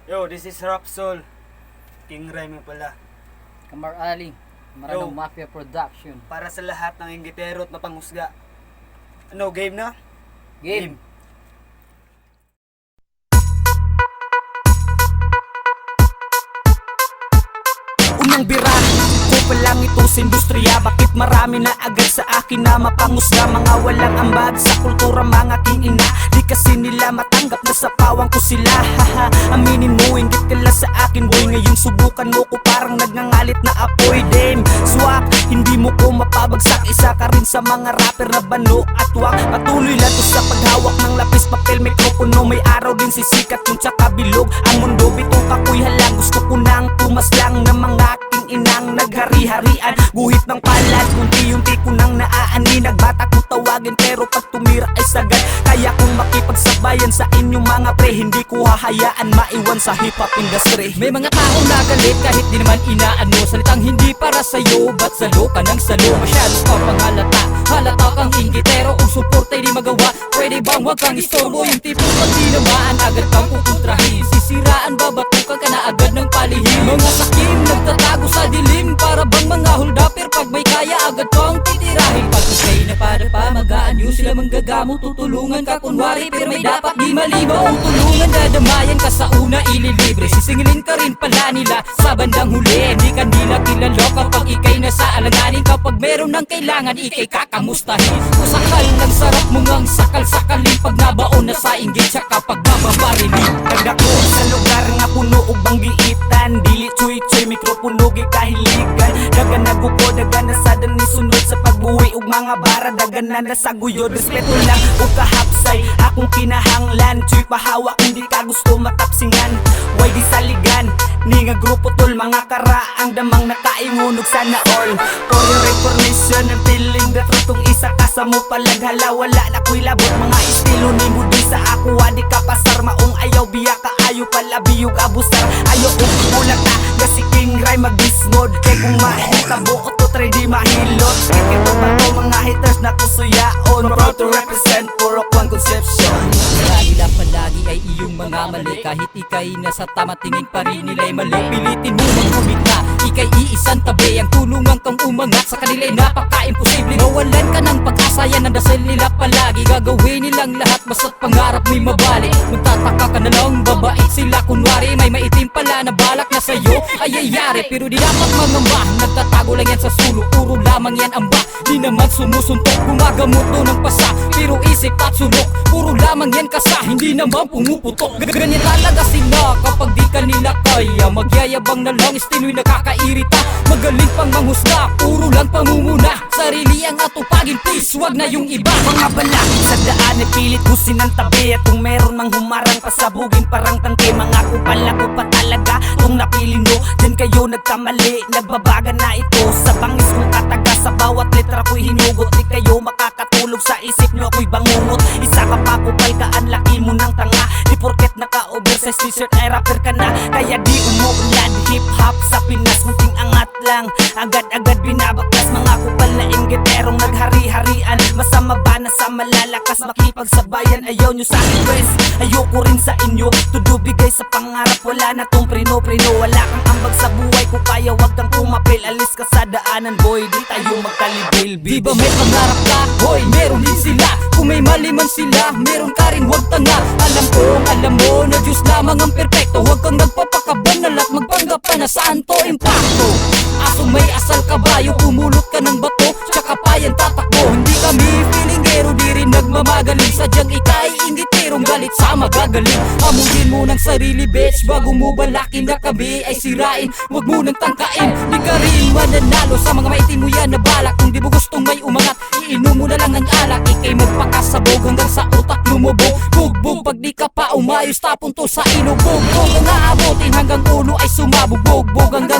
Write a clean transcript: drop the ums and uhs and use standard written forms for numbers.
Yo, this is Rapsol. King Rhyme pala. Kamar Ali, Maranong Mafia Production. Para sa lahat ng inggitero at mapanghusga. Ano, game na? Game. Unang bira ko pa lang ito sa industriya. Bakit marami na agad sa akin na mapangusga? Mga walang ambag sa kultura, mga king ina. Di kasi nila matanggap na sa pawang ko sila. Haha, aminin mo, inggit ka lang sa akin boy. Ngayon subukan mo ko parang nagngangalit na apoy. Damn, swak, hindi mo ko mapabagsak. Isa ka rin sa mga rapper na bano at wak. Patuloy lang to sa paghawak ng lapis, papel, mikropono. May araw din sisikat yung tsaka bilog. Ang mundo bitong ako'y halang. Gusto ko nang pumaslang ng mga aking inang naghari-harian. Guhit ng palad, unti-unti ko nang naaani. Nagbata ko tawagin pero pag tumira ay sagad. Kaya kong makipagsabayan sa inyong mga pre. Hindi ko hahayaan maiwan sa hip-hop industry. May mga taong nagalit kahit di naman inaano. Salitang hindi para sa'yo, ba't salo ka ng salo? Masyadong pa panghalata, halata kang inggitero. Kung suporta'y di magawa, pwede bang wag kang istorbo? Yung tipong pag dinamaan, agad kang pupuntrahin. Sisiraan, babatukan ka na agad ng palihim. Mga sakim, nagtatago sa dilim. Para bang mga holdapper, pag may kaya agad kang titirahin. Pag ikay napadapa, mag-aanyo sila manggagamo. Tutulungan ka kunwari, pero may dapat di malibaw. Ang tulungan, dadamayan ka sa una, ililibre. Sisingilin ka rin pala nila sa bandang huli. Hindi ka nila kilala kapag ikay nasa alanganin. Kapag meron ng kailangan, ikay kakamustahin. Kusakal ng sarap mong ang sakal-sakalin. Pag nabaon na sa inggit, tsaka pag mababarilin. Nagdako sa lugar nga puno og banggiitan. Dili chuy-chuy, mikropono gikahiligan. Dagan na gupo, dagan na sa dani sunod sa pagbuwi ug mga bara. Dagan na sa guyod, respeto lang o kahapsay akong kinahanglan. Chuy pahawak, hindi ka gusto matapsingan. Way di saligan, ni nga grupo tol. Mga karaang damang nakaingunog sana all. For your recognition, ang feeling that rutong isa ka sa mo palaghala. Wala na ko'y labot, mga estilo ni mo di sa ako. Di ka pasar, maong ayaw biya ka. Ayaw pala biyog abusar. Ayaw kong kulang ka, kasi king rhyme mag-dismod. Kaya kung mahita buot to try di mahilot. Kaya ito pa to mga haters na kusuyaon. Proud to represent Purok One Conception. Nila palagi ay iyong mga mali. Kahit ikay nasa tama, tingin pa rin nila'y mali. Pilitin mo mang humika, ikay iisang tabi. Ang tulungan kang umangat sa kanila'y napaka-imposible. Mawalan ka ng pag-asa, yan ang dasal nila palagi. Gagawin nilang lahat basta't pangarap may mabalik. Magtataka ka na lang, babait sila kunwari. May maitim pala na balak na sa'yo ay ayari. Pero di dapat mangamba, nagtatago lang yan sa sulok. Puro lamang yan amba, di naman sumusuntok. Gumagamot do ng pasa, pero isip at sulok. Puro lamang yan kasa, hindi naman pumuputok. Ganyan talaga sila kapag di kanila kaya. Magyayabang na lang, istino'y nakakairita. Magaling pang manghusga, puro lang pangunguna. Sarili ang atupagin, please wag na yung iba. Mga balakid sa daan ay pilit husin ang tabi. At kung meron mang humarang, pasabugin parang tangke. Mga kupal ko pa talaga kung napili mo. Diyan kayo nagkamali, nagbabaga na ito. Sa bangis kong kataga, sa bawat letra ko'y hinugot. Di kayo makakatulog sa isip nyo, ako'y bangungot. Isa ka pa kupal ka, ang laki mo ng tanga. Di porket naka-oversize t-shirt ay rapper ka na. Kaya di umuulan, hip-hop sa Pinas. Kunting angat lang, agad-agad binabaklas. Mga kupal na inggiterong naghari-harian. Masama ba na sa malalakas makipagsabayan? Ayaw nyo sa akin wes, ayoko rin sa inyo. Tudo bigay sa pangarap, wala na tong prino-prino. Wala kang ambag sa buhay ko, kaya wag kang kumapil. Alis ka sa daanan boy, di tayo magkalibil. Di ba may pangarap ka? Hoy, meron din sila. Kung may mali man sila, meron ka rin, huwag tanga. Alam ko, alam mo na Diyos lamang ang perpekto. Huwag kang nagpapakabanal at magpanggap ka na saan to impacto. Aso may asal kabayo, pumulot ka ng bato, tsaka pa yan tatakbo. Hindi kami feelingero, di rin nagmamagaling. Sadyang ikay inggiterong galit sa magagaling. Amuyin mo ng sarili bitch, bago mo balakin na kami ay sirain. Huwag mo nang tangkain, di ka rin mananalo sa mga maitim mo yan na balak. Kung di mo gustong may umangat, iinom mo na lang ng alak. Ikay magpakasabog hanggang sa utak lumubog. Bugbog pag di ka pa umayos, tapon to sa inugbog. Kung ang aabotin hanggang ulo ay sumabog. Bugbog hanggang